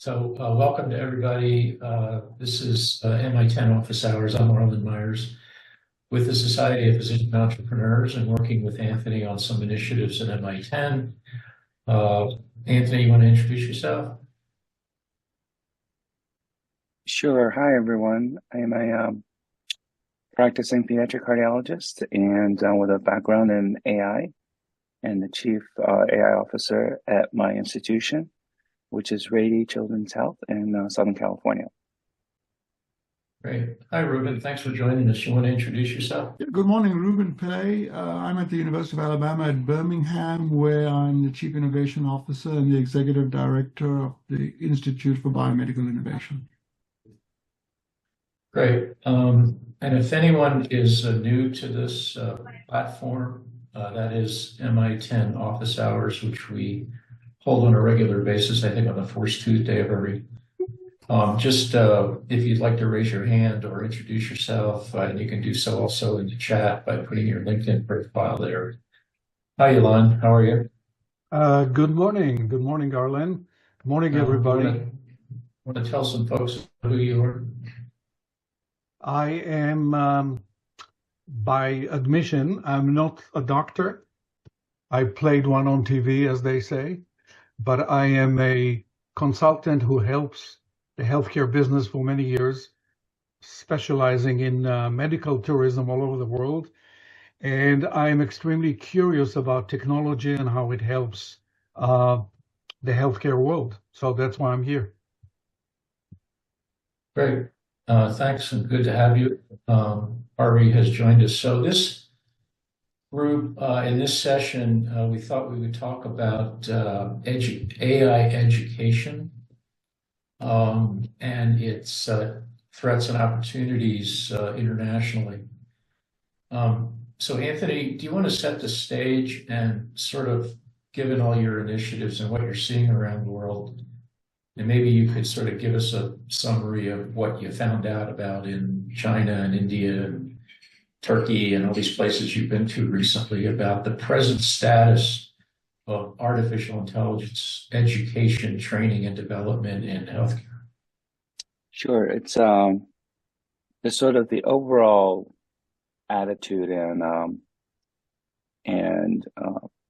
Welcome to everybody. This is MI10 office hours. I'm Arlen Meyers with the Society of Physician Entrepreneurs and working with Anthony on some initiatives at MI10. Anthony, you want to introduce yourself? Sure. Hi, everyone. I am a practicing pediatric cardiologist and with a background in AI and the chief AI officer at my institution, which is Rady Children's Health in Southern California. Great. Hi, Rubin. Thanks for joining us. You want to introduce yourself? Good morning, Rubin Pillay. I'm at the University of Alabama at Birmingham, where I'm the Chief Innovation Officer and the Executive Director of the Institute for Biomedical Innovation. Great. And if anyone is new to this platform, that is MI10 office hours, which we hold on a regular basis, I think on the first Tuesday of every. If you'd like to raise your hand or introduce yourself, and you can do so also in the chat by putting your LinkedIn profile there. Hi, Elon. How are you? Good morning. Good morning, Arlen. Good morning, everybody. Want to tell some folks who you are? I am, by admission, I'm not a doctor. I played one on TV, as they say, but I am a consultant who helps the healthcare business for many years, specializing in medical tourism all over the world. And I'm extremely curious about technology and how it helps the healthcare world. So that's why I'm here. Great. Thanks, and good to have you. Harvey has joined us. So this group, in this session, we thought we would talk about AI education and its threats and opportunities internationally. So Anthony, do you want to set the stage and sort of, given all your initiatives and what you're seeing around the world, and maybe you could sort of give us a summary of what you found out about in China and India and Turkey and all these places you've been to recently about the present status of artificial intelligence education, training, and development in healthcare. Sure. It's sort of the overall attitude and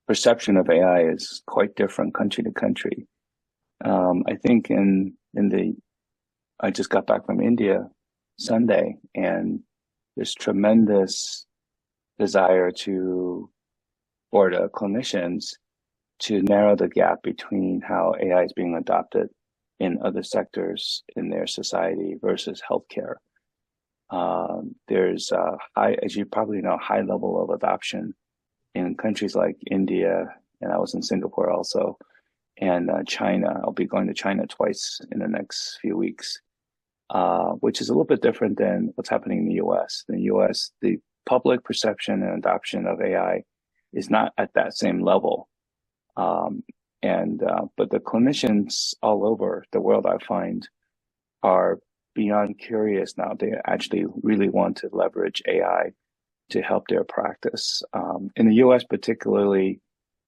perception of AI is quite different country to country. I think I just got back from India Sunday, and there's tremendous desire for the clinicians to narrow the gap between how AI is being adopted in other sectors in their society versus healthcare. There's as you probably know, high level of adoption in countries like India, and I was in Singapore also, and China. I'll be going to China twice in the next few weeks, which is a little bit different than what's happening in the US. In the US, the public perception and adoption of AI is not at that same level. But the clinicians all over the world, I find, are beyond curious now. They actually really want to leverage AI to help their practice. In the US particularly,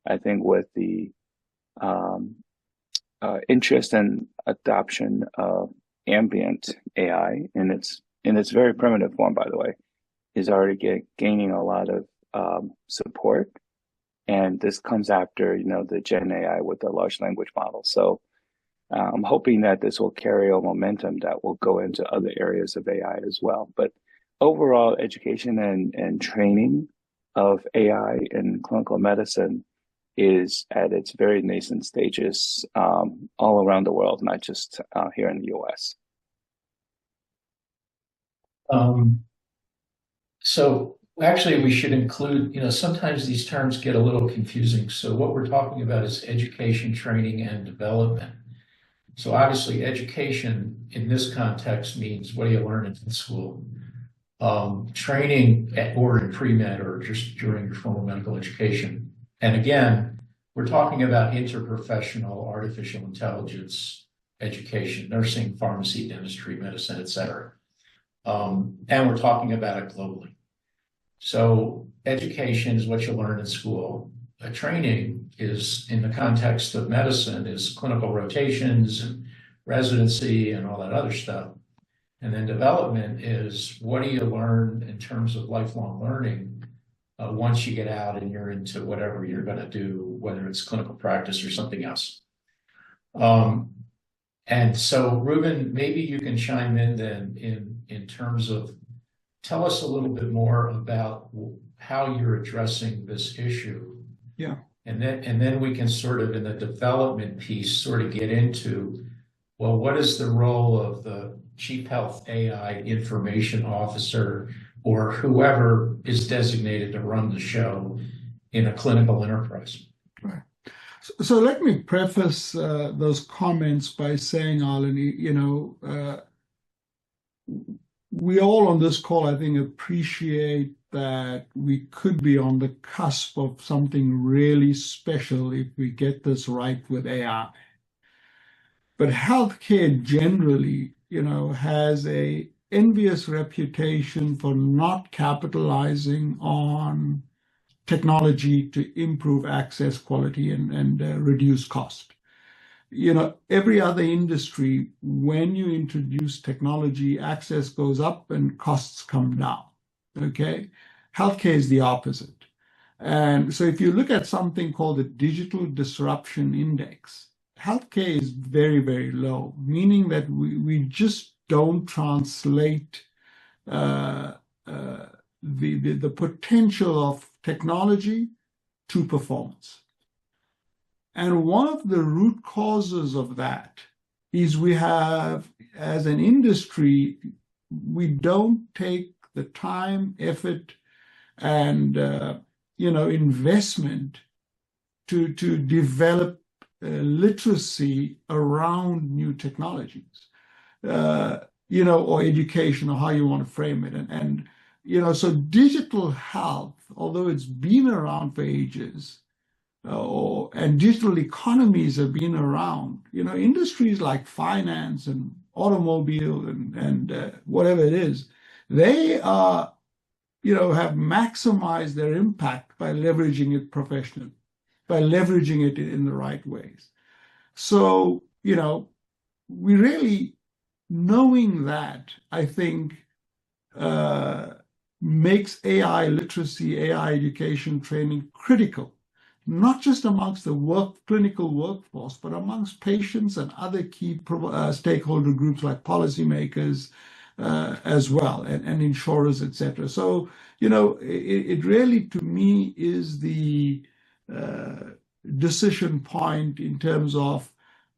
I think with the interest and adoption of ambient AI in its very primitive form, by the way, is already gaining a lot of support. And this comes after, the Gen AI with the large language model. So I'm hoping that this will carry a momentum that will go into other areas of AI as well. But overall education and training of AI in clinical medicine is at its very nascent stages all around the world, not just here in the US. So actually we should include, sometimes these terms get a little confusing. So what we're talking about is education, training, and development. So obviously education in this context means what do you learn in school? Training or in pre-med or just during your formal medical education. And again, we're talking about interprofessional artificial intelligence education, nursing, pharmacy, dentistry, medicine, et cetera. And we're talking about it globally. So education is what you learn in school. Training is, in the context of medicine, is clinical rotations and residency and all that other stuff. And then development is what do you learn in terms of lifelong learning once you get out and you're into whatever you're going to do, whether it's clinical practice or something else. And so, Rubin, maybe you can chime in then in terms of tell us a little bit more about how you're addressing this issue. Yeah. And then we can sort of in the development piece sort of get into, well, what is the role of the Chief Health AI Information Officer or whoever is designated to run the show in a clinical enterprise? Right. So let me preface those comments by saying, Arlen, we all on this call, I think, appreciate that we could be on the cusp of something really special if we get this right with AI. But healthcare generally, has a envious reputation for not capitalizing on technology to improve access, quality, and reduce cost. Every other industry, when you introduce technology, access goes up and costs come down. Okay, healthcare is the opposite. And so if you look at something called the Digital Disruption Index, healthcare is very, very low, meaning that we just don't translate the potential of technology to performance. And one of the root causes of that is we have, as an industry, we don't take the time, effort, and investment to develop literacy around new technologies, or education, or how you want to frame it. And so digital health, although it's been around for ages, and digital economies have been around, industries like finance and automobile and whatever it is, they are, have maximized their impact by leveraging it professionally, by leveraging it in the right ways. So, we really, knowing that, I think, makes AI literacy, AI education training critical, not just amongst the clinical workforce, but amongst patients and other key stakeholder groups like policymakers as well, and insurers, etc. So, it really, to me, is the decision point in terms of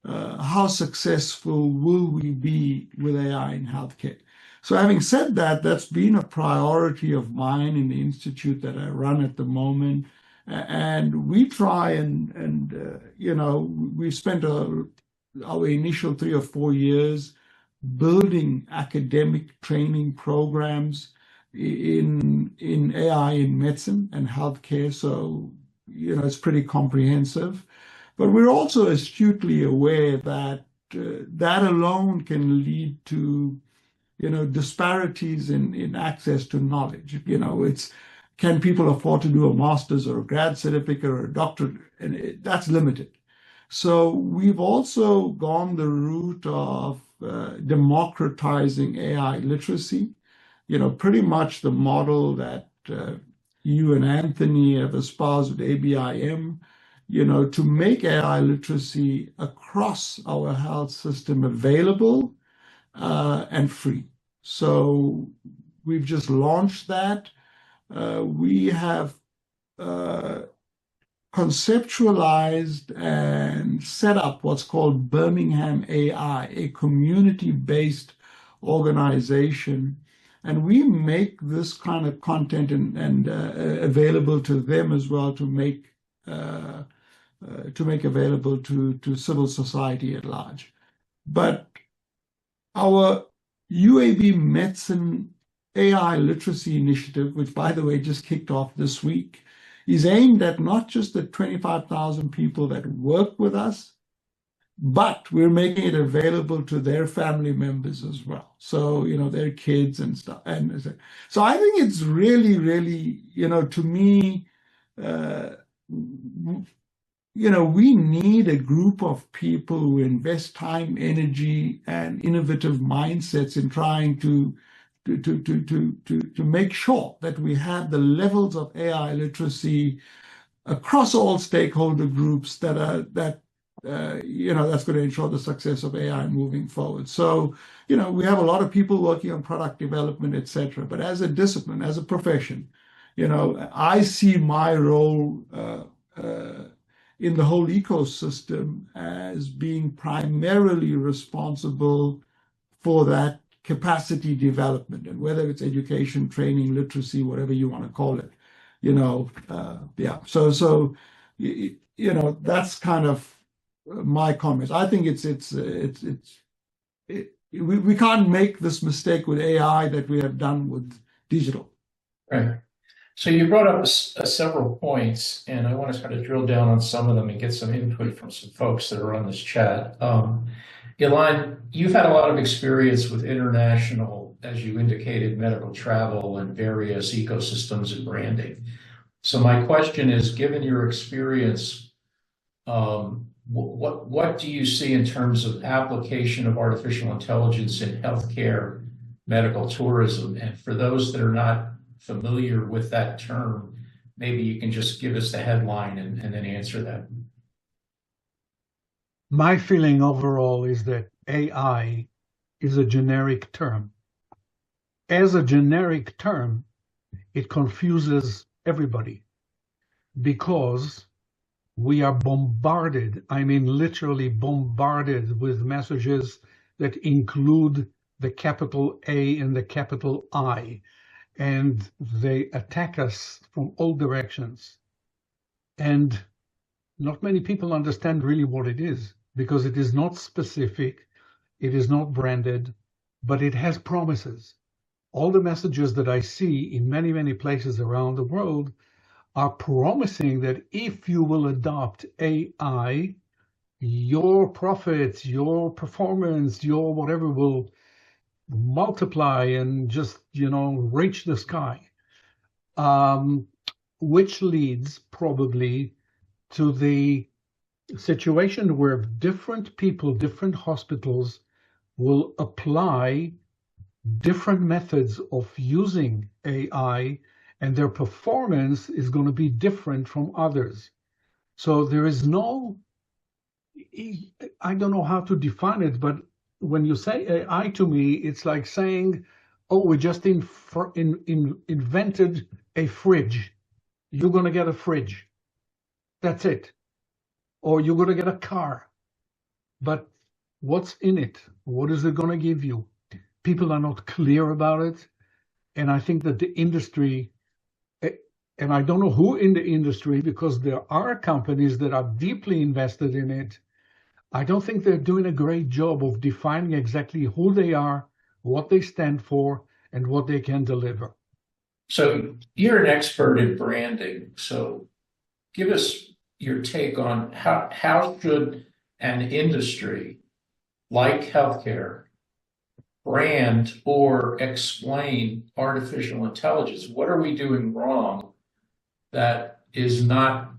how successful will we be with AI in healthcare. So having said that, that's been a priority of mine in the institute that I run at the moment. And we try we spent our initial 3 or 4 years building academic training programs in AI in medicine and healthcare. So, it's pretty comprehensive. But we're also astutely aware that that alone can lead to, disparities in access to knowledge. Can people afford to do a master's or a grad certificate or a doctorate? And that's limited. So we've also gone the route of democratizing AI literacy, pretty much the model that you and Anthony have espoused with ABIM, to make AI literacy across our health system available and free. So we've just launched that. We have conceptualized and set up what's called Birmingham AI, a community-based organization. And we make this kind of content and available to them as well to make available to civil society at large. But our UAB Medicine AI Literacy Initiative, which, by the way, just kicked off this week, is aimed at not just the 25,000 people that work with us, but we're making it available to their family members as well. So, their kids and stuff. And so I think it's really, really, to me, we need a group of people who invest time, energy, and innovative mindsets in trying to make sure that we have the levels of AI literacy across all stakeholder groups that's going to ensure the success of AI moving forward. So, we have a lot of people working on product development, etc. But as a discipline, as a profession, I see my role in the whole ecosystem as being primarily responsible for that capacity development, and whether it's education, training, literacy, whatever you want to call it, yeah. So that's kind of my comments. I think we can't make this mistake with AI that we have done with digital. Right. So you brought up several points, and I want to kind of drill down on some of them and get some input from some folks that are on this chat. Ilan, you've had a lot of experience with international, as you indicated, medical travel and various ecosystems and branding. So my question is, given your experience, what do you see in terms of application of artificial intelligence in healthcare, medical tourism? And for those that are not familiar with that term, maybe you can just give us the headline and then answer that. My feeling overall is that AI is a generic term. As a generic term, it confuses everybody because we are bombarded, I mean literally bombarded with messages that include the capital A and the capital I, and they attack us from all directions. And not many people understand really what it is, because it is not specific, it is not branded, but it has promises. All the messages that I see in many, many places around the world are promising that if you will adopt AI, your profits, your performance, your whatever will multiply and just, reach the sky, which leads probably to the situation where different people, different hospitals will apply different methods of using AI, and their performance is going to be different from others. So there is no, I don't know how to define it, but when you say AI to me, it's like saying, oh, we just invented a fridge. You're going to get a fridge. That's it. Or you're going to get a car. But what's in it? What is it going to give you? People are not clear about it. And I think that the industry, and I don't know who in the industry, because there are companies that are deeply invested in it, I don't think they're doing a great job of defining exactly who they are, what they stand for, and what they can deliver. So you're an expert in branding. So give us your take on how should an industry like healthcare brand or explain artificial intelligence? What are we doing wrong that is not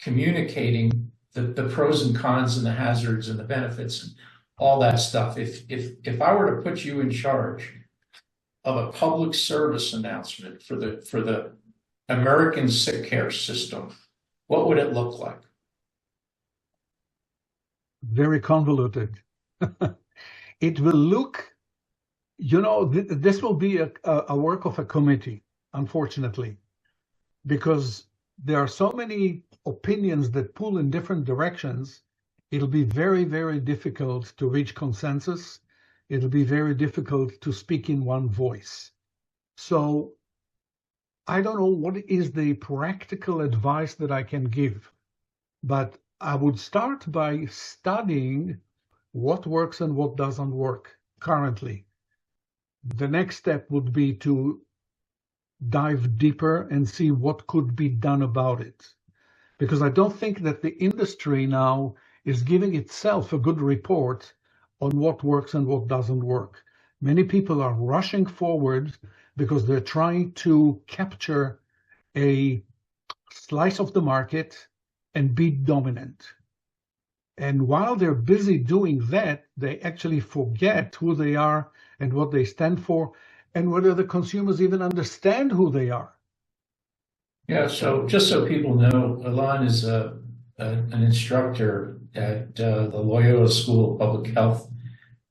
communicating the pros and cons and the hazards and the benefits and all that stuff? If I were to put you in charge of a public service announcement for the American sick care system, what would it look like? Very convoluted. It will look, this will be a work of a committee, unfortunately, because there are so many opinions that pull in different directions. It'll be very, very difficult to reach consensus. It'll be very difficult to speak in one voice. So I don't know what is the practical advice that I can give, but I would start by studying what works and what doesn't work currently. The next step would be to dive deeper and see what could be done about it. Because I don't think that the industry now is giving itself a good report on what works and what doesn't work. Many people are rushing forward because they're trying to capture a slice of the market and be dominant. And while they're busy doing that, they actually forget who they are and what they stand for, and whether the consumers even understand who they are. Yeah, so just so people know, Arlen is an instructor at the Loyola School of Public Health,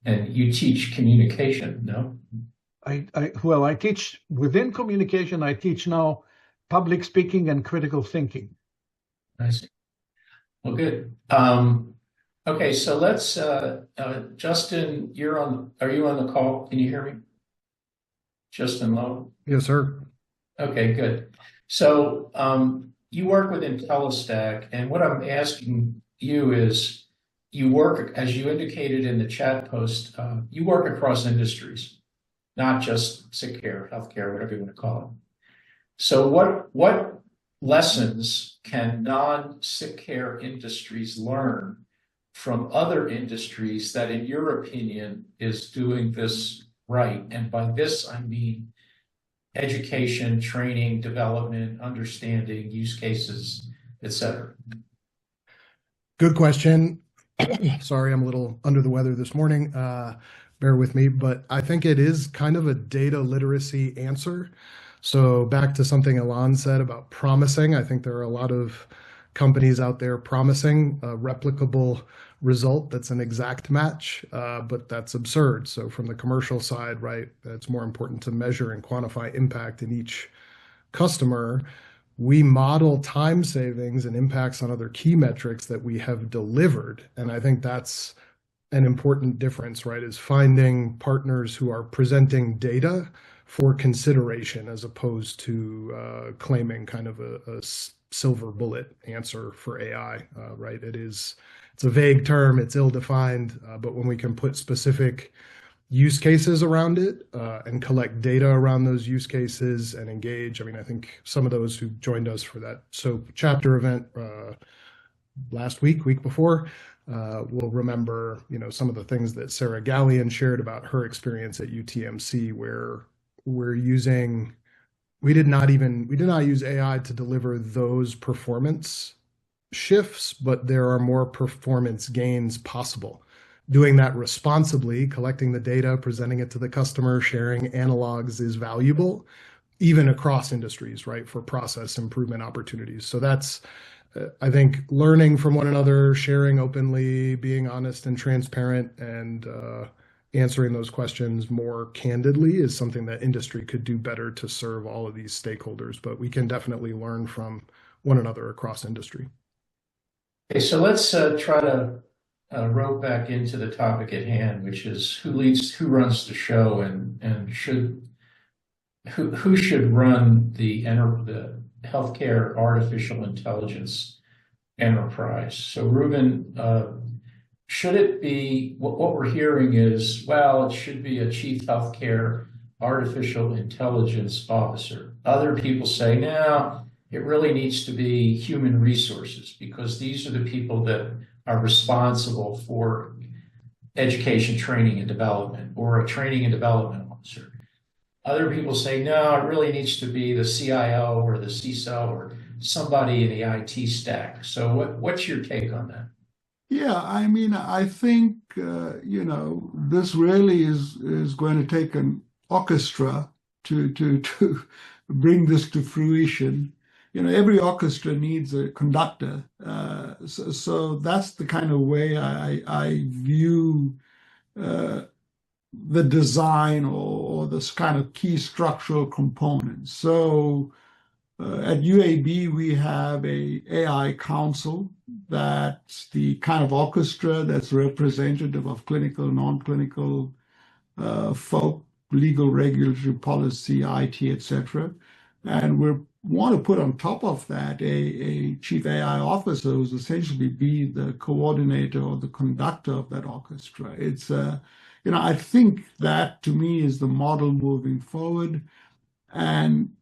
and you teach communication, no? Well, I teach within communication. I teach now public speaking and critical thinking. I see. Well, good. Okay, so let's, Justin, are you on the call? Can you hear me? Justin Lowe? Yes, sir. Okay, good. So you work with IntelliStack, and what I'm asking you is, you work, as you indicated in the chat post, you work across industries, not just sick care, healthcare, whatever you want to call it. So what lessons can non-sick care industries learn from other industries that, in your opinion, is doing this right? And by this, I mean education, training, development, understanding, use cases, etc. Good question. Sorry, I'm a little under the weather this morning. Bear with me, but I think it is kind of a data literacy answer. So back to something Arlen said about promising, I think there are a lot of companies out there promising a replicable result that's an exact match, but that's absurd. So from the commercial side, right, it's more important to measure and quantify impact in each customer. We model time savings and impacts on other key metrics that we have delivered. And I think that's an important difference, right, is finding partners who are presenting data for consideration as opposed to claiming kind of a silver bullet answer for AI, right? It's a vague term, it's ill-defined, but when we can put specific use cases around it and collect data around those use cases and engage. I mean, I think some of those who joined us for that SOAP chapter event last week before, will remember, some of the things that Sarah Gallian shared about her experience at UTMC, where we did not use AI to deliver those performance shifts, but there are more performance gains possible. Doing that responsibly, collecting the data, presenting it to the customer, sharing analogs is valuable, even across industries, right, for process improvement opportunities. So that's, I think, learning from one another, sharing openly, being honest and transparent, and answering those questions more candidly is something that industry could do better to serve all of these stakeholders. But we can definitely learn from one another across industry. Okay, so let's try to rope back into the topic at hand, which is who runs the show, and who should run the healthcare artificial intelligence enterprise. So Rubin, should it be, what we're hearing is, well, it should be a chief healthcare artificial intelligence officer. Other people say, no, it really needs to be human resources, because these are the people that are responsible for education, training, and development, or a training and development officer. Other people say, no, it really needs to be the CIO or the CISO or somebody in the IT stack. So what's your take on that? Yeah, I mean, I think, this really is going to take an orchestra to bring this to fruition. Every orchestra needs a conductor. So that's the kind of way I view the design or this kind of key structural components. So at UAB, we have a AI council that's the kind of orchestra that's representative of clinical, non-clinical folk, legal, regulatory, policy, IT, etc. And we want to put on top of that a chief AI officer who's essentially be the coordinator or the conductor of that orchestra. It's I think that to me is the model moving forward. And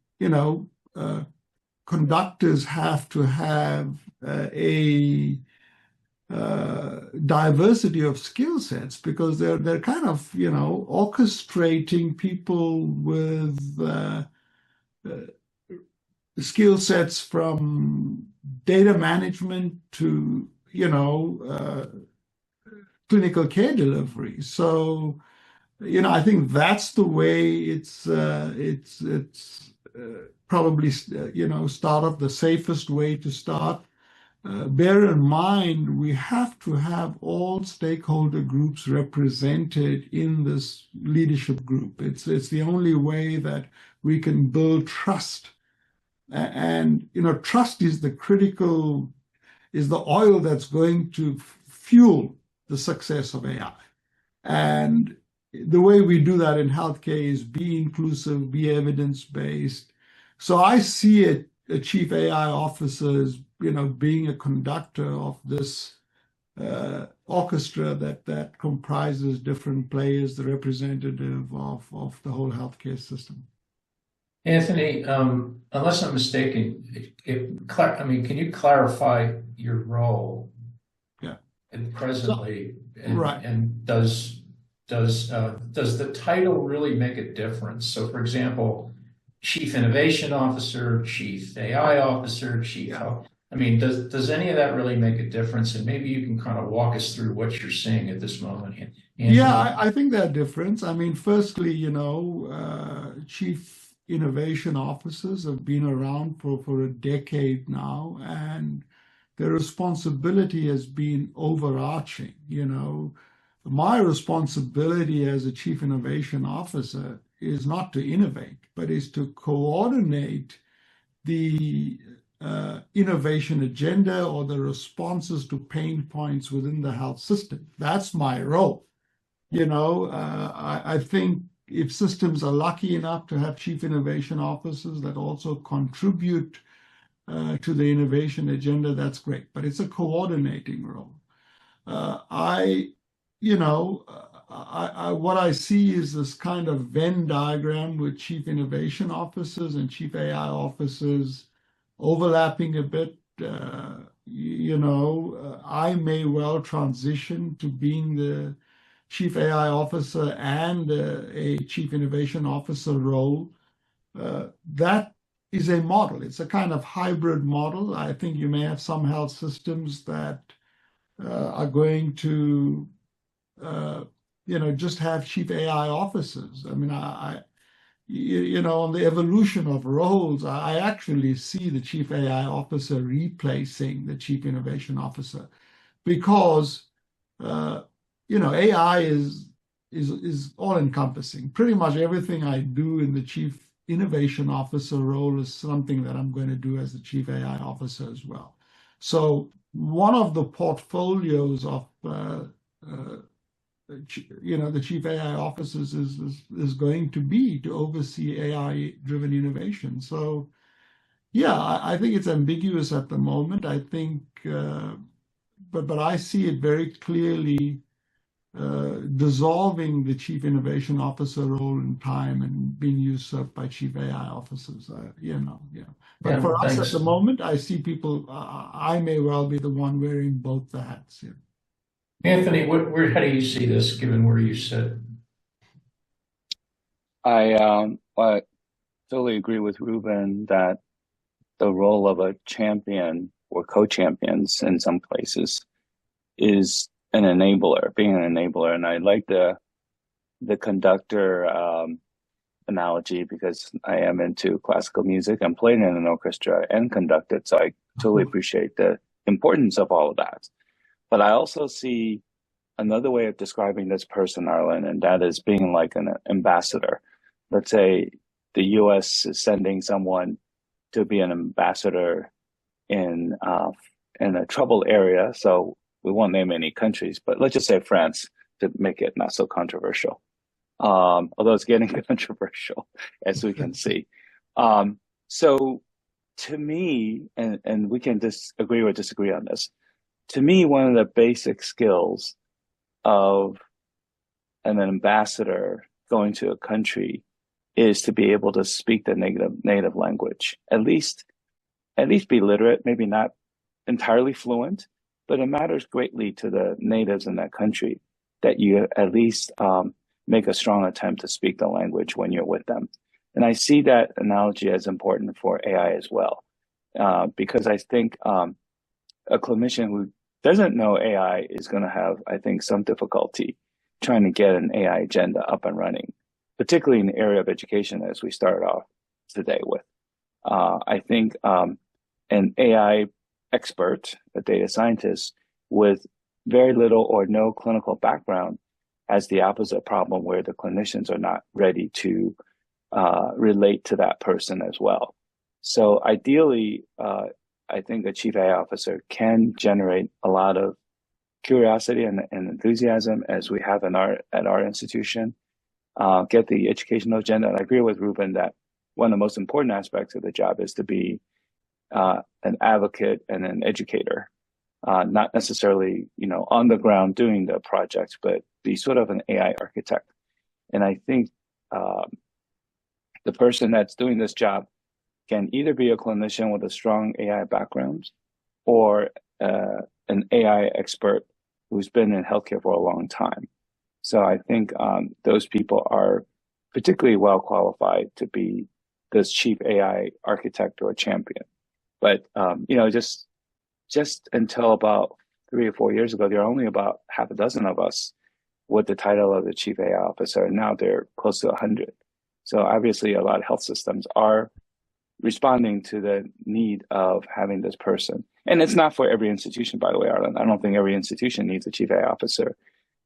conductors have to have a diversity of skill sets, because they're kind of orchestrating people with skill sets from data management to, clinical care delivery. So, I think that's the way it's probably, start off the safest way to start. Bear in mind, we have to have all stakeholder groups represented in this leadership group. It's the only way that we can build trust. And, trust is the oil that's going to fuel the success of AI. And the way we do that in healthcare is be inclusive, be evidence-based. So I see a chief AI officer as, being a conductor of this orchestra that comprises different players, the representative of the whole healthcare system. Anthony, unless I'm mistaken, can you clarify your role? Yeah. And presently, right. And does the title really make a difference? So, for example, Chief Innovation Officer, Chief AI Officer, Chief Health. Does any of that really make a difference? And maybe you can kind of walk us through what you're seeing at this moment. Anthony. Yeah, I think that difference. Firstly, Chief Innovation Officers have been around for a decade now, and their responsibility has been overarching. My responsibility as a Chief Innovation Officer is not to innovate, but is to coordinate the innovation agenda or the responses to pain points within the health system. That's my role. I think if systems are lucky enough to have chief innovation officers that also contribute to the innovation agenda, that's great. But it's a coordinating role. What I see is this kind of Venn diagram with chief innovation officers and chief AI officers overlapping a bit. I may well transition to being the chief AI officer and a chief innovation officer role. That is a model. It's a kind of hybrid model. I think you may have some health systems that are going to, just have chief AI officers. On the evolution of roles, I actually see the chief AI officer replacing the chief innovation officer because, AI is all encompassing. Pretty much everything I do in the chief innovation officer role is something that I'm going to do as the chief AI officer as well. So one of the portfolios of, the chief AI officers is going to be to oversee AI-driven innovation. So, yeah, I think it's ambiguous at the moment. I think, but I see it very clearly dissolving the chief innovation officer role in time and being usurped by chief AI officers. But for us at the moment, I see people. I may well be the one wearing both the hats here. Anthony, how do you see this, given where you sit? I totally agree with Rubin that the role of a champion or co-champions in some places is being an enabler. And I like the conductor analogy because I am into classical music. I'm playing in an orchestra and conducted, so I totally appreciate the importance of all of that. But I also see another way of describing this person, Arlen, and that is being like an ambassador. Let's say the U.S. is sending someone to be an ambassador in a troubled area. So we won't name any countries, but let's just say France to make it not so controversial. Although it's getting controversial, as we can see. So to me, and we can agree or disagree on this, to me, one of the basic skills of an ambassador going to a country is to be able to speak the native language, at least be literate, maybe not entirely fluent, but it matters greatly to the natives in that country that you at least make a strong attempt to speak the language when you're with them. And I see that analogy as important for AI as well. because I think a clinician who doesn't know AI is going to have, I think, some difficulty trying to get an AI agenda up and running, particularly in the area of education, as we started off today with. I think an AI expert, a data scientist with very little or no clinical background has the opposite problem where the clinicians are not ready to relate to that person as well. So ideally, I think a chief AI officer can generate a lot of curiosity and enthusiasm, as we have at our institution, get the educational agenda. And I agree with Rubin that one of the most important aspects of the job is to be an advocate and an educator, not necessarily, on the ground doing the projects, but be sort of an AI architect. And I think the person that's doing this job can either be a clinician with a strong AI background or an AI expert who's been in healthcare for a long time. So I think those people are particularly well qualified to be this chief AI architect or champion. But just until about 3 or 4 years ago, there were only about half a dozen of us with the title of the chief AI officer, and now they're close to 100. So obviously, a lot of health systems are responding to the need of having this person. And it's not for every institution, by the way, Arlen. I don't think every institution needs a chief AI officer.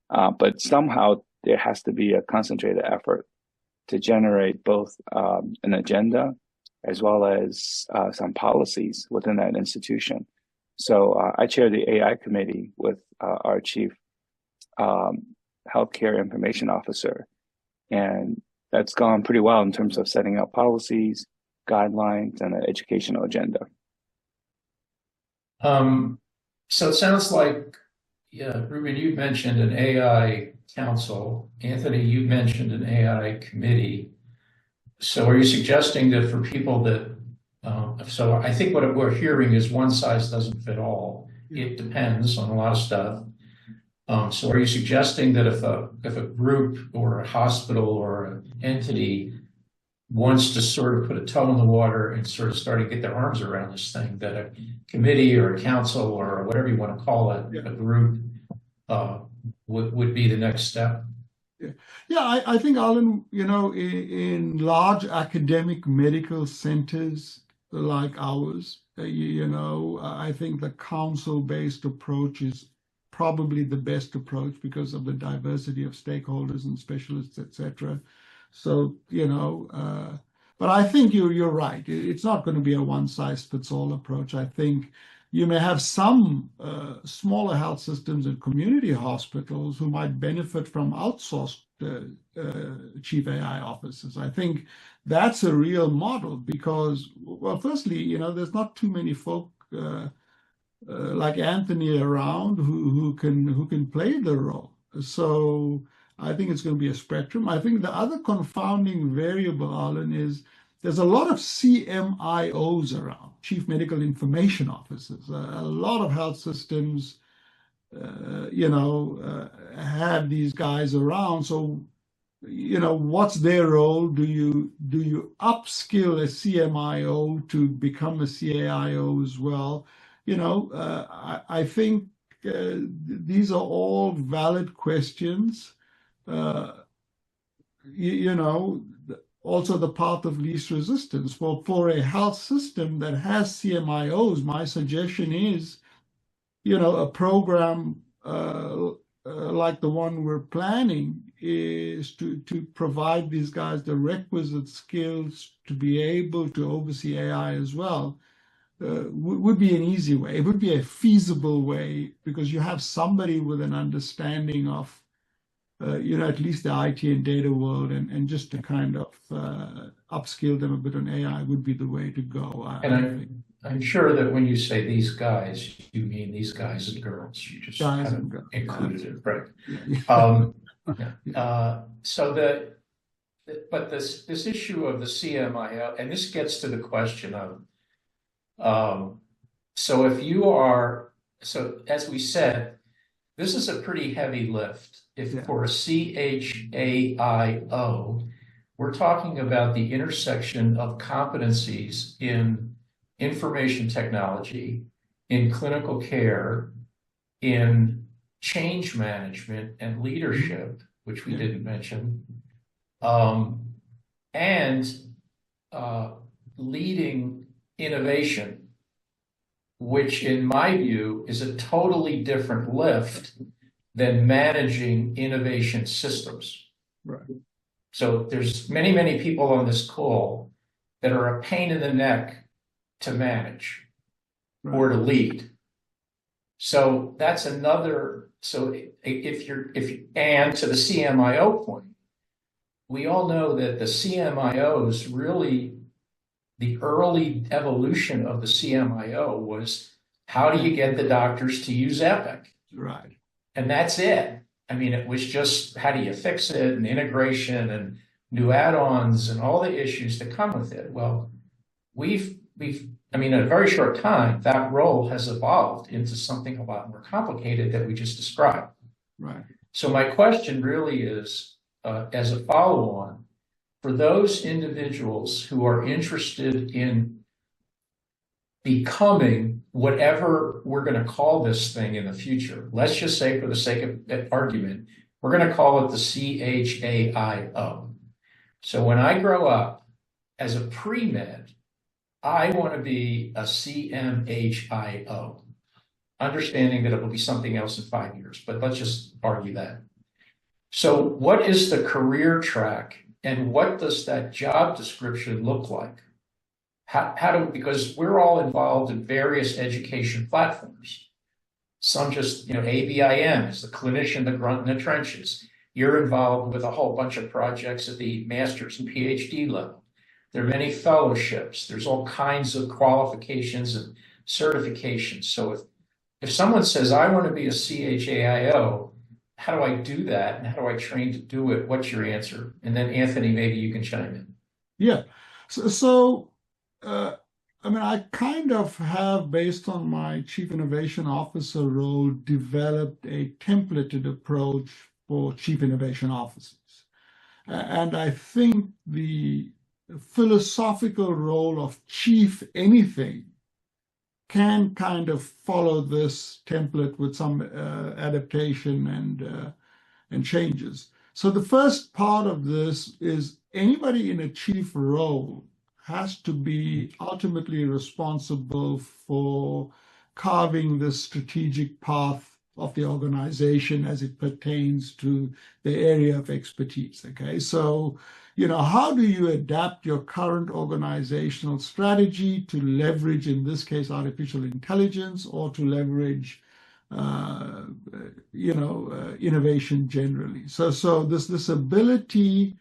But somehow there has to be a concentrated effort to generate both an agenda as well as some policies within that institution. So I chair the AI committee with our chief healthcare information officer. And that's gone pretty well in terms of setting up policies, guidelines, and an educational agenda. So it sounds like, Rubin, you mentioned an AI council. Anthony, you mentioned an AI committee. So are you suggesting that for people that, so I think what we're hearing is one size doesn't fit all. It depends on a lot of stuff. So are you suggesting that if a group or a hospital or an entity wants to sort of put a toe in the water and sort of start to get their arms around this thing, that a committee or a council or whatever you want to call it, a group, would be the next step? Yeah, I think, Arlen, in large academic medical centers like ours, I think the council-based approach is probably the best approach because of the diversity of stakeholders and specialists, etc. So, but I think you're right. It's not going to be a one-size-fits-all approach. I think you may have some smaller health systems and community hospitals who might benefit from outsourced chief AI officers. I think that's a real model because, well, firstly, there's not too many folk like Anthony around who can play the role. So I think it's going to be a spectrum. I think the other confounding variable, Arlen, is there's a lot of CMIOs around, Chief Medical Information Officers. A lot of health systems, have these guys around. So, what's their role? Do you upskill a CMIO to become a CAIO as well? I think these are all valid questions. Also the path of least resistance. For a health system that has CMIOs, my suggestion is, a program like the one we're planning is to provide these guys the requisite skills to be able to oversee AI as well. Would be an easy way. It would be a feasible way because you have somebody with an understanding of at least the IT and data world, and just to kind of upskill them a bit on AI would be the way to go. I'm sure that when you say these guys, you mean these guys and girls. You just guys kind of included it, right? Yeah. But this issue of the CMIO, and this gets to the question of, so as we said, this is a pretty heavy lift. If for a CHAIO, we're talking about the intersection of competencies in information technology, in clinical care, in change management and leadership, which we didn't mention, and leading innovation, which in my view is a totally different lift than managing innovation systems. Right. So there's many, many people on this call that are a pain in the neck to manage or to lead. So that's another. So and to the CMIO point, we all know that the CMIOs really, the early evolution of the CMIO was, how do you get the doctors to use Epic? Right. And that's it. I mean, it was just, how do you fix it, and integration and new add-ons and all the issues that come with it. Well, I mean, in a very short time, that role has evolved into something a lot more complicated that we just described. Right. So my question really is, as a follow-on, for those individuals who are interested in becoming whatever we're going to call this thing in the future, let's just say for the sake of argument, we're going to call it the CHAIO. So when I grow up as a pre-med, I want to be a CMHIO, understanding that it will be something else in 5 years, but let's just argue that. So what is the career track, and what does that job description look like? Because we're all involved in various education platforms. Some just, ABIM is the clinician, the grunt in the trenches. You're involved with a whole bunch of projects at the master's and PhD level. There are many fellowships. There's all kinds of qualifications and certifications. So if someone says, I want to be a CHAIO, how do I do that? And how do I train to do it? What's your answer? And then Anthony, maybe you can chime in. Yeah. I mean, I kind of have, based on my Chief Innovation Officer role, developed a templated approach for Chief Innovation Officers. And I think the philosophical role of Chief Anything can kind of follow this template with some adaptation and changes. So the first part of this is anybody in a chief role has to be ultimately responsible for carving the strategic path of the organization as it pertains to the area of expertise. Okay, so how do you adapt your current organizational strategy to leverage, in this case, artificial intelligence, or to leverage innovation generally? So this ability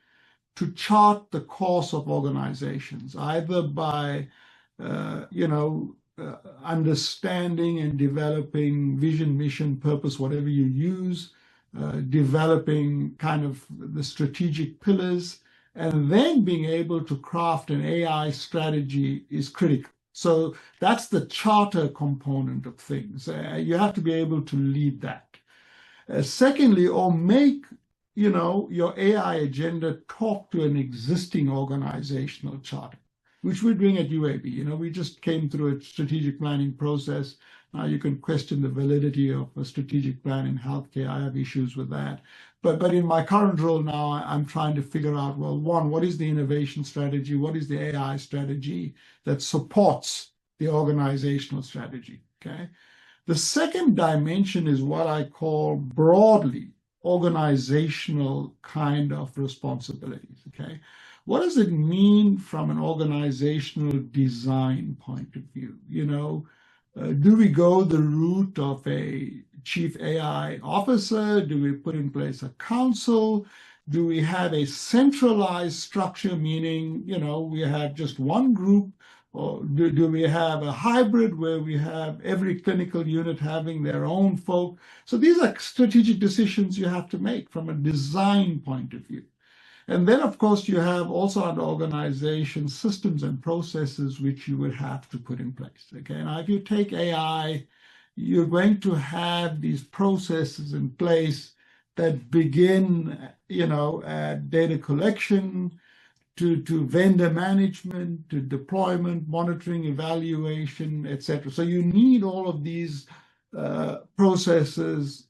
to chart the course of organizations, either by, understanding and developing vision, mission, purpose, whatever you use, developing kind of the strategic pillars, and then being able to craft an AI strategy is critical. So that's the charter component of things. You have to be able to lead that. Secondly, or make your AI agenda talk to an existing organizational charter, which we're doing at UAB. We just came through a strategic planning process. Now you can question the validity of a strategic plan in healthcare. I have issues with that. But in my current role now, I'm trying to figure out, well, one, what is the innovation strategy? What is the AI strategy that supports the organizational strategy? Okay. The second dimension is what I call broadly organizational kind of responsibilities. Okay. What does it mean from an organizational design point of view? Do we go the route of a chief AI officer? Do we put in place a council? Do we have a centralized structure, meaning, we have just one group? Or do we have a hybrid where we have every clinical unit having their own folk? So these are strategic decisions you have to make from a design point of view. And then, of course, you have also under organization systems and processes which you would have to put in place. Okay, now if you take AI, you're going to have these processes in place that begin, at data collection, to vendor management, to deployment, monitoring, evaluation, etc. So you need all of these processes.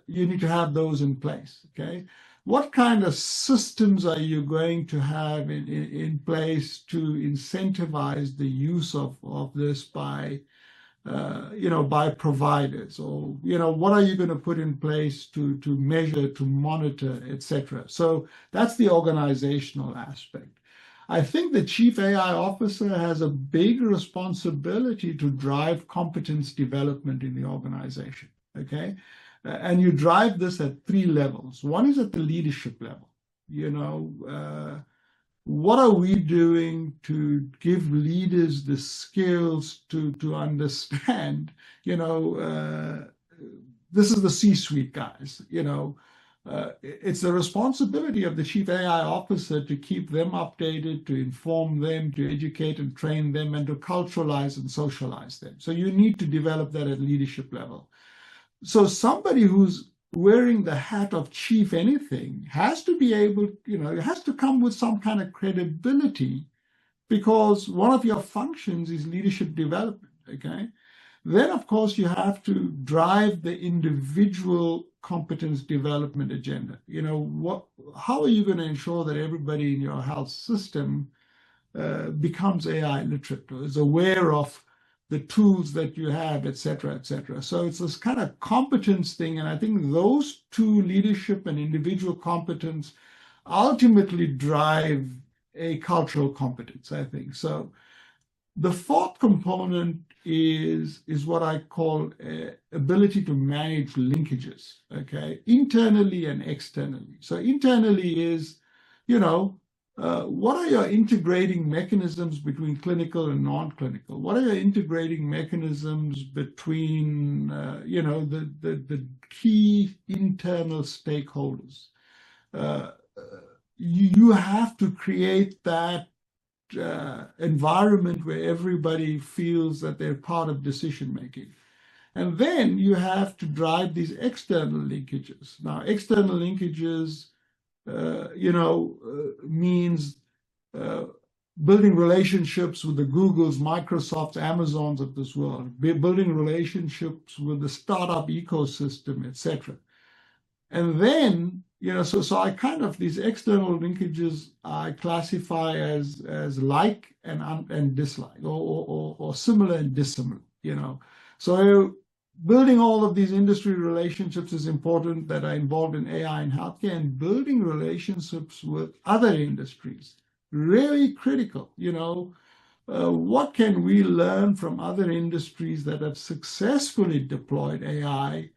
You need to have those in place. Okay, what kind of systems are you going to have in place to incentivize the use of this by by providers, or what are you going to put in place to measure, to monitor, etc. So that's the organizational aspect. I think the chief AI officer has a big responsibility to drive competence development in the organization. Okay, and you drive this at 3 levels. One is at the leadership level. What are we doing to give leaders the skills to understand, this is the C-suite guys, it's the responsibility of the chief AI officer to keep them updated, to inform them, to educate and train them, and to culturalize and socialize them. So you need to develop that at leadership level. So somebody who's wearing the hat of chief anything has to be able, it has to come with some kind of credibility, because one of your functions is leadership development, okay? Then, of course, you have to drive the individual competence development agenda. How are you going to ensure that everybody in your health system becomes AI literate, or is aware of the tools that you have, et cetera, et cetera. So it's this kind of competence thing. And I think those 2, leadership and individual competence, ultimately drive a cultural competence, I think. So the 4th component is what I call ability to manage linkages, okay, internally and externally. So internally is, what are your integrating mechanisms between clinical and non-clinical? What are your integrating mechanisms between, the key internal stakeholders? You have to create that environment where everybody feels that they're part of decision making. And then you have to drive these external linkages. Now, external linkages means building relationships with the Googles, Microsofts, Amazons of this world, building relationships with the startup ecosystem, etc. And then, so I kind of, these external linkages I classify as like and dislike, or similar and dissimilar, So building all of these industry relationships is important that are involved in AI and healthcare, and building relationships with other industries, really critical. What can we learn from other industries that have successfully deployed AI,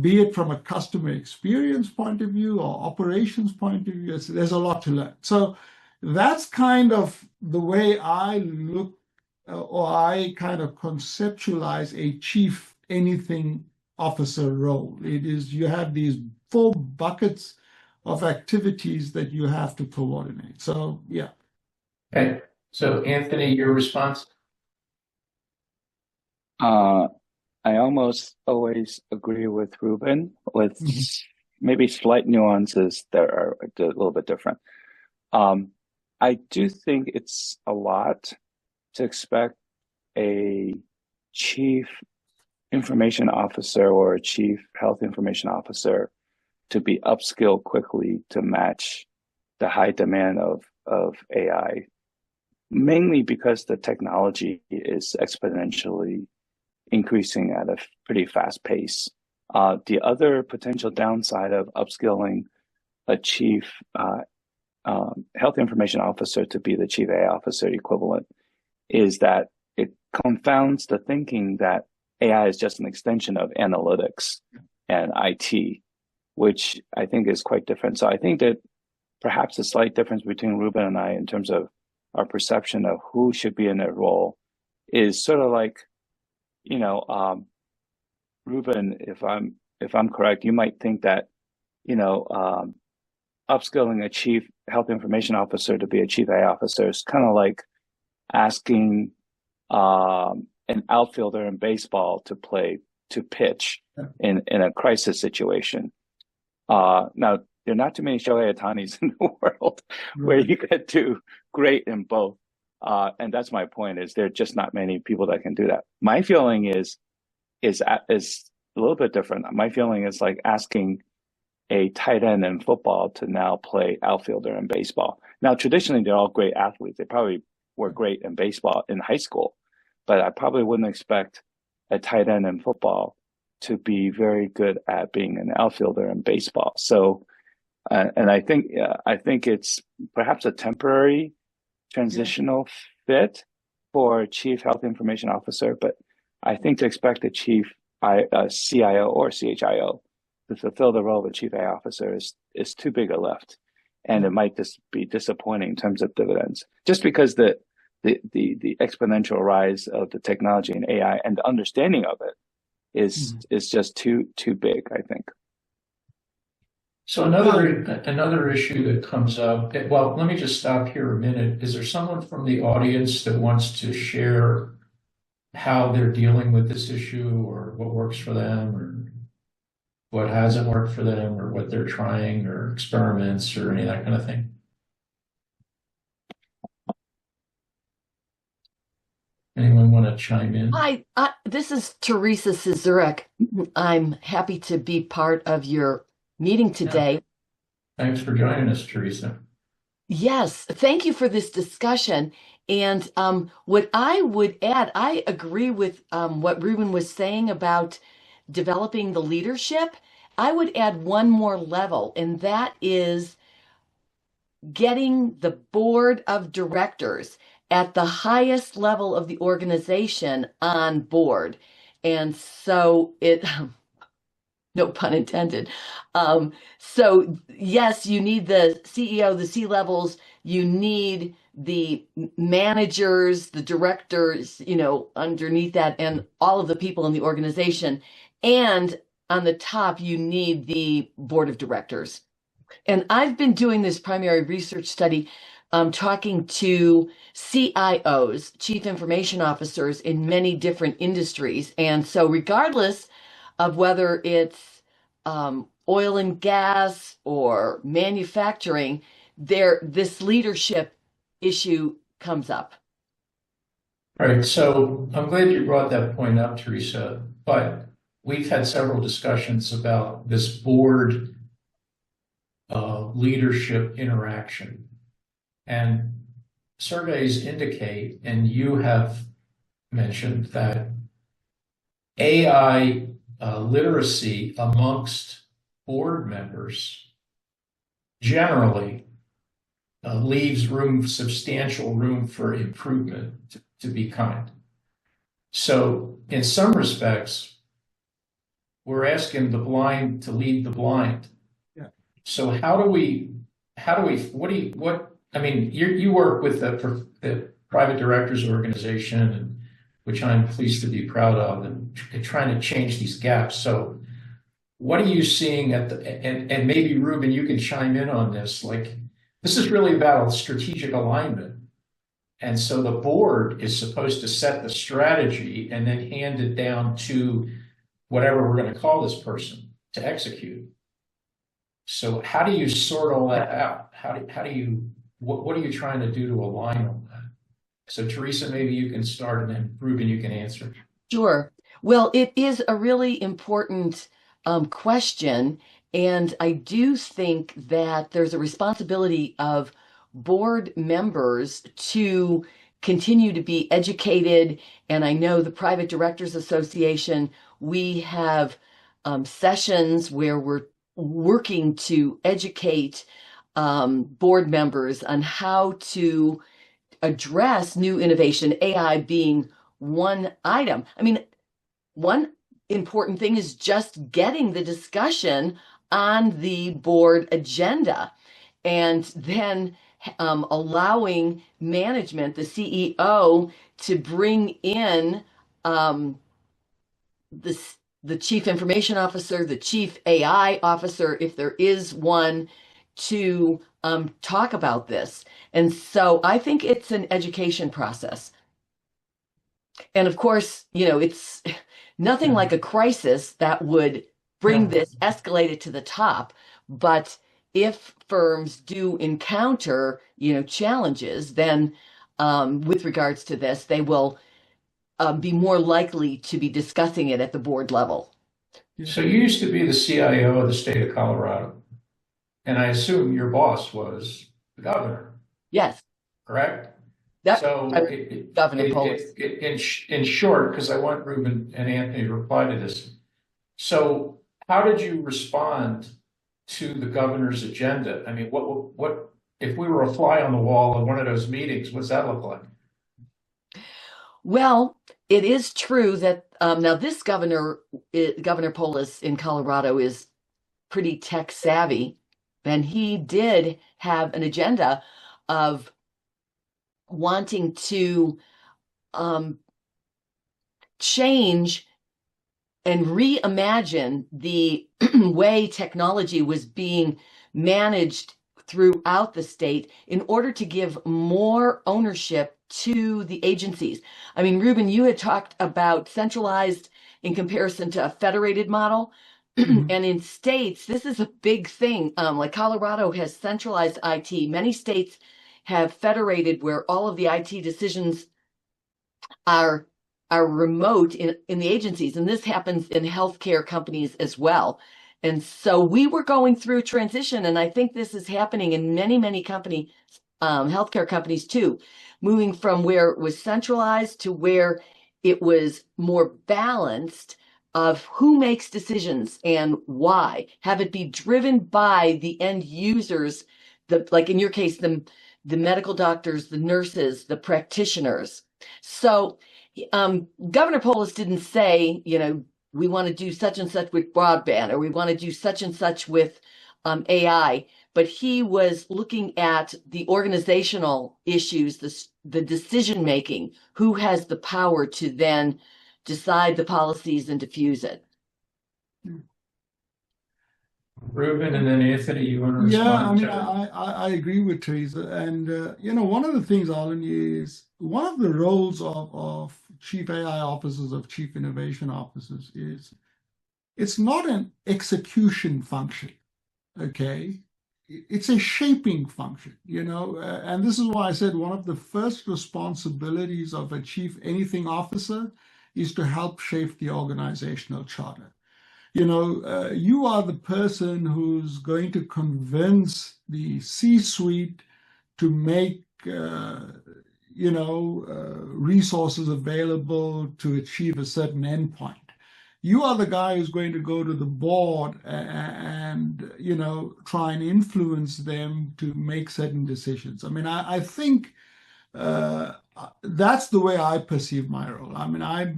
be it from a customer experience point of view or operations point of view? There's a lot to learn. So that's kind of the way I look, or I kind of conceptualize a chief anything officer role. It is, you have these 4 buckets of activities that you have to coordinate. So, yeah. Okay. So, Anthony, your response? I almost always agree with Rubin, with maybe slight nuances that are a little bit different. I do think it's a lot to expect a chief information officer or a chief health information officer to be upskilled quickly to match the high demand of AI, mainly because the technology is exponentially increasing at a pretty fast pace. The other potential downside of upskilling a chief health information officer to be the chief AI officer equivalent is that it confounds the thinking that AI is just an extension of analytics and IT, which I think is quite different. So I think that perhaps a slight difference between Rubin and I in terms of our perception of who should be in that role is sort of like, Rubin, if I'm correct, you might think that, upskilling a chief health information officer to be a chief AI officer is kind of like asking an outfielder in baseball to pitch in a crisis situation. Now, there are not too many Shohei Ohtanis in the world where you could do great in both. And that's my point, is there are just not many people that can do that. My feeling is a little bit different. My feeling is like asking a tight end in football to now play outfielder in baseball. Now, traditionally, they're all great athletes. They probably were great in baseball in high school, but I probably wouldn't expect a tight end in football to be very good at being an outfielder in baseball. So, and I think it's perhaps a temporary transitional fit for Chief Health Information Officer, but I think to expect a CIO or CHIO to fulfill the role of a Chief AI Officer is too big a lift, and it might just be disappointing in terms of dividends, just because the exponential rise of the technology and AI and the understanding of it is just too big, I think. So another issue that comes up, well, let me just stop here a minute. Is there someone from the audience that wants to share how they're dealing with this issue, or what works for them, or what hasn't worked for them, or what they're trying, or experiments, or any of that kind of thing? Anyone want to chime in? Hi, this is Teresa Sizurek. I'm happy to be part of your meeting today. Yeah. Thanks for joining us, Teresa. Yes, thank you for this discussion. And what I would add, I agree with what Rubin was saying about developing the leadership. I would add one more level, and that is getting the board of directors at the highest level of the organization on board. And so it, no pun intended. So yes, you need the CEO, the C-levels, you need the managers, the directors, underneath that, and all of the people in the organization. And on the top, you need the board of directors. And I've been doing this primary research study, talking to CIOs, chief information officers, in many different industries. And so regardless of whether it's oil and gas or manufacturing, this leadership issue comes up. Right. So I'm glad you brought that point up, Teresa. But we've had several discussions about this board leadership interaction. And surveys indicate, and you have mentioned, that AI literacy amongst board members generally leaves substantial room for improvement, to be kind. So in some respects, we're asking the blind to lead the blind. Yeah. So you work with the private directors organization, which I'm pleased to be proud of, and trying to change these gaps. So what are you seeing and maybe Rubin, you can chime in on this, like, this is really about strategic alignment. And so the board is supposed to set the strategy and then hand it down to whatever we're going to call this person to execute. So how do you sort all that out? What are you trying to do to align on that? So Teresa, maybe you can start, and then Rubin, you can answer. Sure. Well, it is a really important question. And I do think that there's a responsibility of board members to continue to be educated. And I know the Private Directors Association, we have sessions where we're working to educate board members on how to address new innovation, AI being one item. I mean, one important thing is just getting the discussion on the board agenda, and then allowing management, the CEO, to bring in the chief information officer, the chief AI officer, if there is one, to talk about this. And so I think it's an education process. And of course, it's nothing like a crisis that would bring this, escalate it to the top. But if firms do encounter, challenges, then with regards to this, they will be more likely to be discussing it at the board level. So you used to be the CIO of the state of Colorado, and I assume your boss was the governor, Yes, correct? that So Governor Polis. in short, because I want Rubin and Anthony to reply to this. So how did you respond to the governor's agenda? I mean, what if we were a fly on the wall in one of those meetings? What's that look like? Well, it is true that now this Governor Polis in Colorado is pretty tech savvy, and he did have an agenda of wanting to change and reimagine the way technology was being managed throughout the state in order to give more ownership to the agencies. I mean, Rubin, you had talked about centralized in comparison to a federated model. And in states, this is a big thing. Like Colorado has centralized IT. Many states have federated where all of the IT decisions are remote in the agencies. And this happens in healthcare companies as well. And so we were going through transition, and I think this is happening in many, many healthcare companies too, moving from where it was centralized to where it was more balanced of who makes decisions and why. Have it be driven by the end users, like in your case, the medical doctors, the nurses, the practitioners. So Governor Polis didn't say, we want to do such and such with broadband, or we want to do such and such with AI, but he was looking at the organizational issues, the decision making, who has the power to then decide the policies and diffuse it. Rubin, and then Anthony, you want to respond? Yeah, I mean, I agree with Teresa. And, one of the things, Arlen, is one of the roles of chief AI officers, of chief innovation officers, is it's not an execution function, okay? It's a shaping function, and this is why I said one of the first responsibilities of a chief anything officer is to help shape the organizational charter. You are the person who's going to convince the C-suite to make, resources available to achieve a certain endpoint. You are the guy who's going to go to the board and try and influence them to make certain decisions. I mean, I think that's the way I perceive my role. I mean, I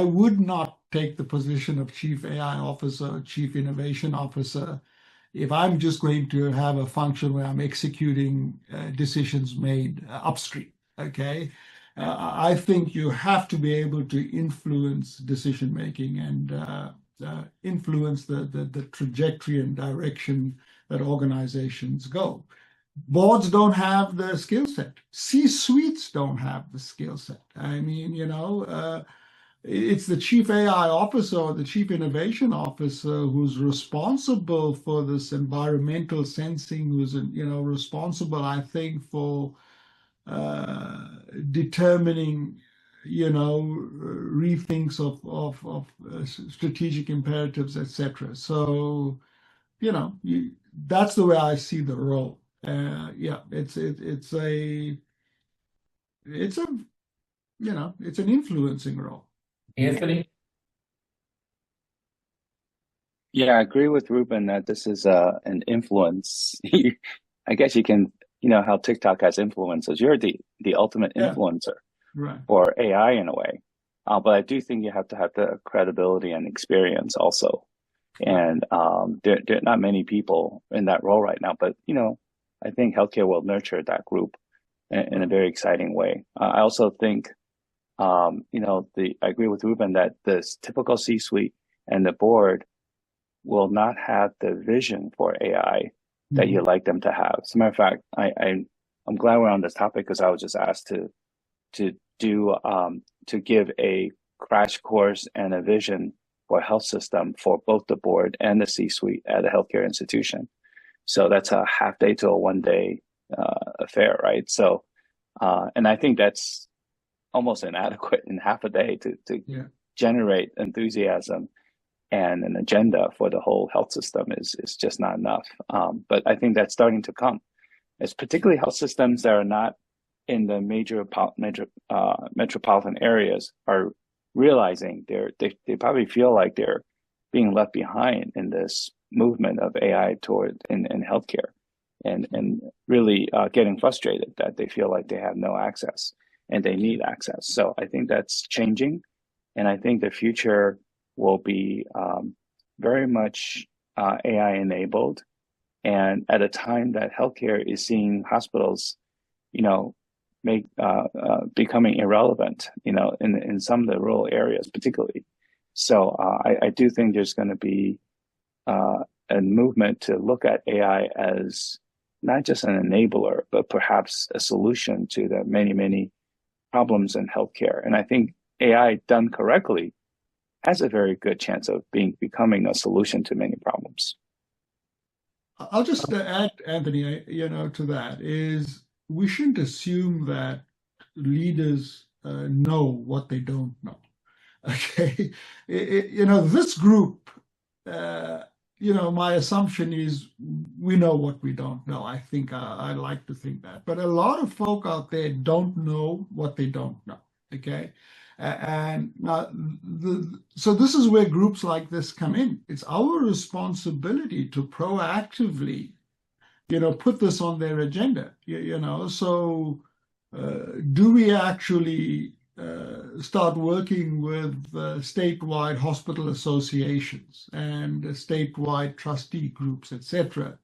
would not take the position of chief AI officer, chief innovation officer, if I'm just going to have a function where I'm executing decisions made upstream, okay? I think you have to be able to influence decision-making and influence the trajectory and direction that organizations go. Boards don't have the skill set. C-suites don't have the skill set. I mean, it's the chief AI officer or the chief innovation officer who's responsible for this environmental sensing, who's responsible, I think, for determining rethinks of strategic imperatives, etc. So that's the way I see the role. It's an influencing role. Anthony? Yeah, I agree with Rubin that this is an influence. I guess you can, how TikTok has influencers. You're the ultimate influencer for AI in a way. But I do think you have to have the credibility and experience also. And there are not many people in that role right now. But, I think healthcare will nurture that group in a very exciting way. I also think, I agree with Rubin that this typical C-suite and the board will not have the vision for AI that you'd like them to have. As a matter of fact, I'm glad we're on this topic because I was just asked to give a crash course and a vision for a health system for both the board and the C-suite at a healthcare institution. So that's a half day to a 1 day affair, right? So, and I think that's almost inadequate in half a day to generate enthusiasm and an agenda for the whole health system is just not enough. But I think that's starting to come. It's particularly health systems that are not in the major metropolitan areas are realizing they probably feel like they're being left behind in this movement of AI toward in healthcare, and really getting frustrated that they feel like they have no access and they need access. So I think that's changing, and I think the future will be very much AI enabled, and at a time that healthcare is seeing hospitals, becoming irrelevant, in some of the rural areas particularly. So I do think there's going to be a movement to look at AI as not just an enabler, but perhaps a solution to the many, many problems in healthcare. And I think AI done correctly has a very good chance of becoming a solution to many problems. I'll just add, Anthony, to that is we shouldn't assume that leaders know what they don't know. Okay, this group, my assumption is we know what we don't know. I think I like to think that, but a lot of folk out there don't know what they don't know. Okay, and so this is where groups like this come in. It's our responsibility to proactively, put this on their agenda. So do we actually start working with statewide hospital associations and statewide trustee groups, etc.,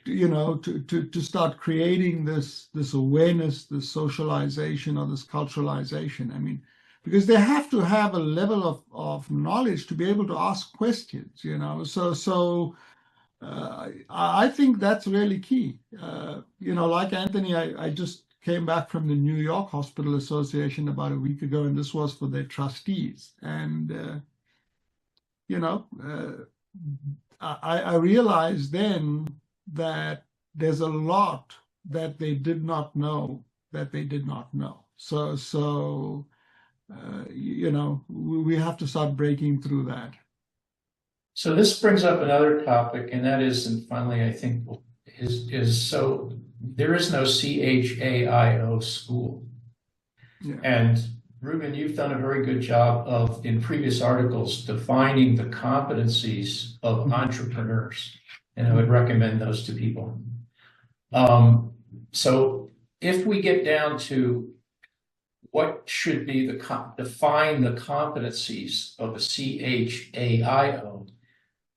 to start creating this awareness, this socialization, or this culturalization? I mean, because they have to have a level of knowledge to be able to ask questions, So I think that's really key. Like Anthony, I just came back from the New York Hospital Association about a week ago, and this was for their trustees. And, I realized then that there's a lot that they did not know that they did not know. So we have to start breaking through that. So this brings up another topic, and that is, and finally, I think, is so there is no CHAIO school. Yeah. And Rubin, you've done a very good job of, in previous articles, defining the competencies of entrepreneurs. And I would recommend those to people. So if we get down to what should be define the competencies of a CHAIO,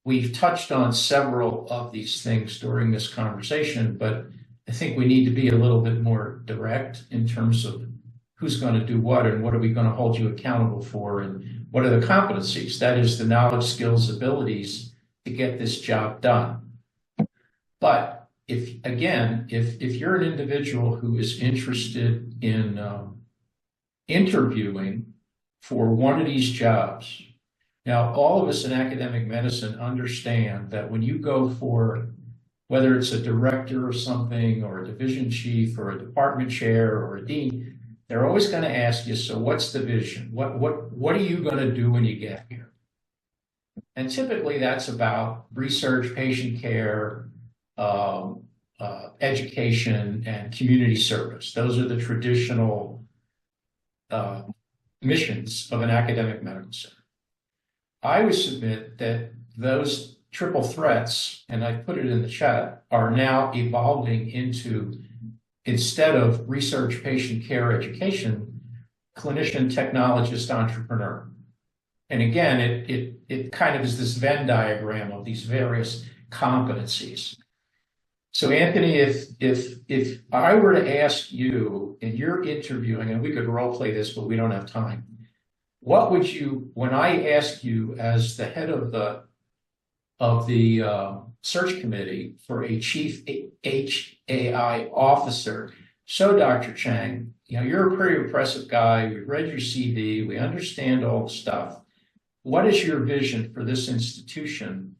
we've touched on several of these things during this conversation, but I think we need to be a little bit more direct in terms of who's going to do what and what are we going to hold you accountable for and what are the competencies, that is the knowledge, skills, abilities to get this job done. But if you're an individual who is interested in interviewing for one of these jobs, now all of us in academic medicine understand that when you go for, whether it's a director or something, or a division chief, or a department chair, or a dean, they're always going to ask you, so what's the vision? What are you going to do when you get here? And typically that's about research, patient care, education, and community service. Those are the traditional missions of an academic medical center. I would submit that those triple threats, and I put it in the chat, are now evolving into, instead of research, patient care, education, clinician, technologist, entrepreneur. And again, it kind of is this Venn diagram of these various competencies. So Anthony, if I were to ask you, and you're interviewing, and we could role play this, but we don't have time, what would you, when I ask you as the head of the search committee for a chief HAI officer, so Dr. Chang, you're a pretty impressive guy. We've read your CV. We understand all the stuff. What is your vision for this institution?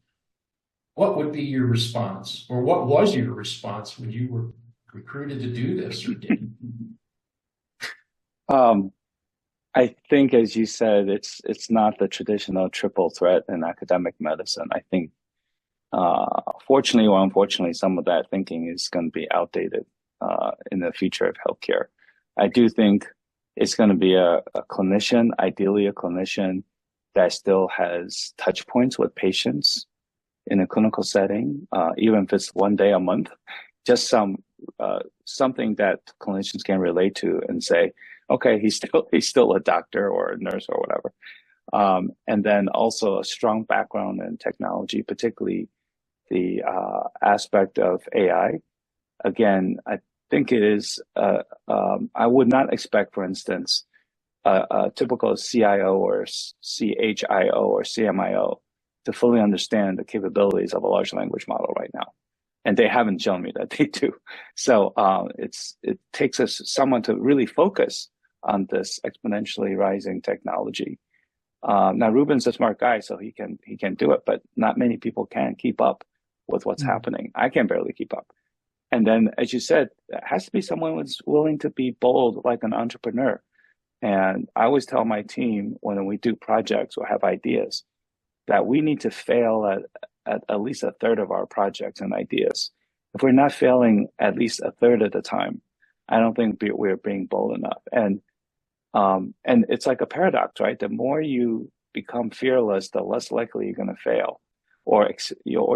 what would be your response, or what was your response when you were recruited to do this or didn't? I think, as you said, it's not the traditional triple threat in academic medicine. I think, fortunately or unfortunately, some of that thinking is going to be outdated in the future of healthcare. I do think it's going to be a clinician, ideally a clinician that still has touch points with patients in a clinical setting, even if it's one day a month, just something that clinicians can relate to and say, okay, he's still a doctor or a nurse or whatever. And then also a strong background in technology, particularly the aspect of AI. Again, I think it is, I would not expect, for instance, a typical CIO or CHIO or CMIO to fully understand the capabilities of a large language model right now. And they haven't shown me that they do. So it takes someone to really focus on this exponentially rising technology. Now, Rubin's a smart guy, so he can do it, but not many people can keep up with what's happening. I can barely keep up. And then, as you said, it has to be someone who's willing to be bold like an entrepreneur. And I always tell my team when we do projects or have ideas that we need to fail at least a third of our projects and ideas. If we're not failing at least a third of the time, I don't think we're being bold enough. And it's like a paradox, right? The more you become fearless, the less likely you're going to fail, or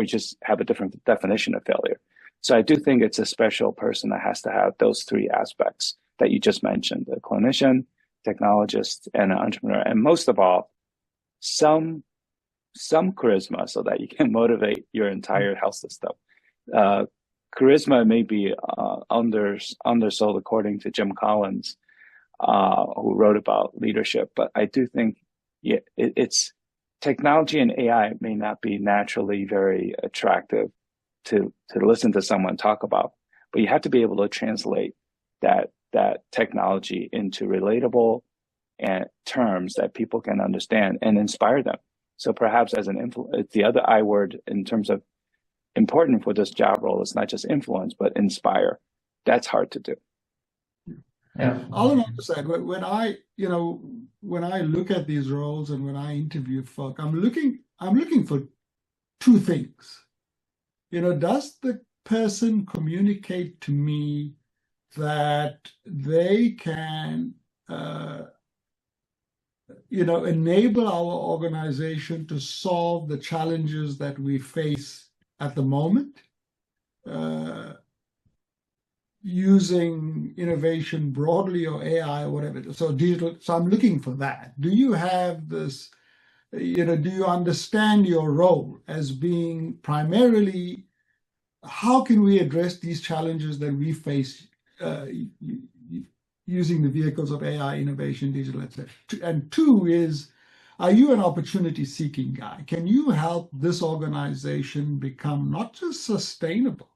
just have a different definition of failure. So I do think it's a special person that has to have those three aspects that you just mentioned: a clinician, technologist, and an entrepreneur. And most of all, some charisma so that you can motivate your entire health system. Charisma may be undersold, according to Jim Collins, who wrote about leadership. But I do think it's technology and AI may not be naturally very attractive to listen to someone talk about, but you have to be able to translate that technology into relatable and terms that people can understand and inspire them. So perhaps as the other I word in terms of important for this job role is not just influence, but inspire. That's hard to do. Yeah. All I want to say, when I look at these roles and when I interview folk, I'm looking for two things. Does the person communicate to me that they can, enable our organization to solve the challenges that we face at the moment, using innovation broadly or AI or whatever. So digital. So I'm looking for that. Do you have this? Do you understand your role as being primarily, how can we address these challenges that we face using the vehicles of AI, innovation, digital, etc. And two is, are you an opportunity-seeking guy? Can you help this organization become not just sustainable,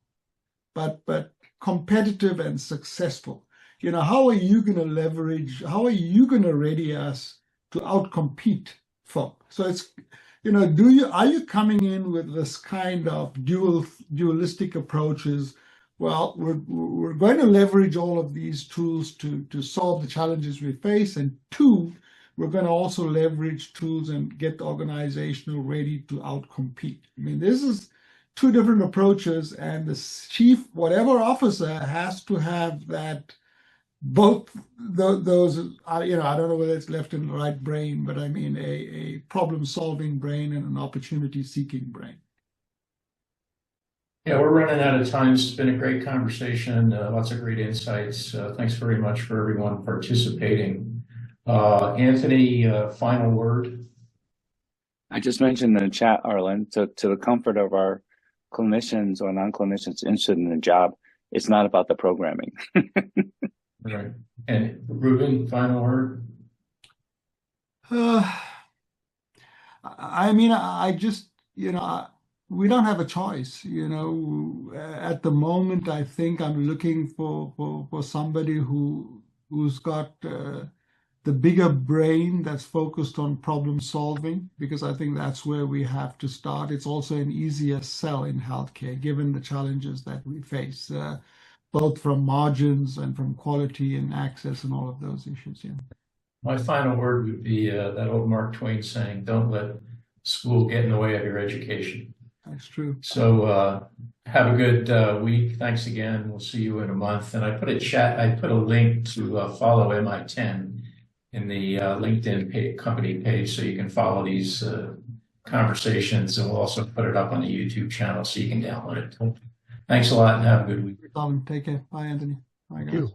but competitive and successful? How are you going to leverage? How are you going to ready us to outcompete folk? So it's, are you coming in with this kind of dualistic approaches? Well, we're going to leverage all of these tools to solve the challenges we face, and two, we're going to also leverage tools and get the organizational ready to outcompete. I mean, this is two different approaches, and the chief, whatever officer, has to have that. Both those, I don't know whether it's left and right brain, but I mean a problem-solving brain and an opportunity-seeking brain. Yeah, we're running out of time. It's been a great conversation. Lots of great insights. Thanks very much for everyone participating. Anthony, final word. I just mentioned in the chat, Arlen, to the comfort of our clinicians or non-clinicians interested in the job, it's not about the programming. Right. And Rubin, final word? I mean, I just, we don't have a choice. At the moment, I think I'm looking for somebody who's got the bigger brain that's focused on problem solving, because I think that's where we have to start. It's also an easier sell in healthcare, given the challenges that we face, both from margins and from quality and access and all of those issues. Yeah. My final word would be that old Mark Twain saying, "Don't let school get in the way of your education." That's true. So have a good week. Thanks again. We'll see you in a month. And I put a link to follow MI10 in the LinkedIn company page, so you can follow these conversations, and we'll also put it up on the YouTube channel so you can download it. Thanks a lot and have a good week. Take care. Bye, Anthony. Bye, guys. Thank you.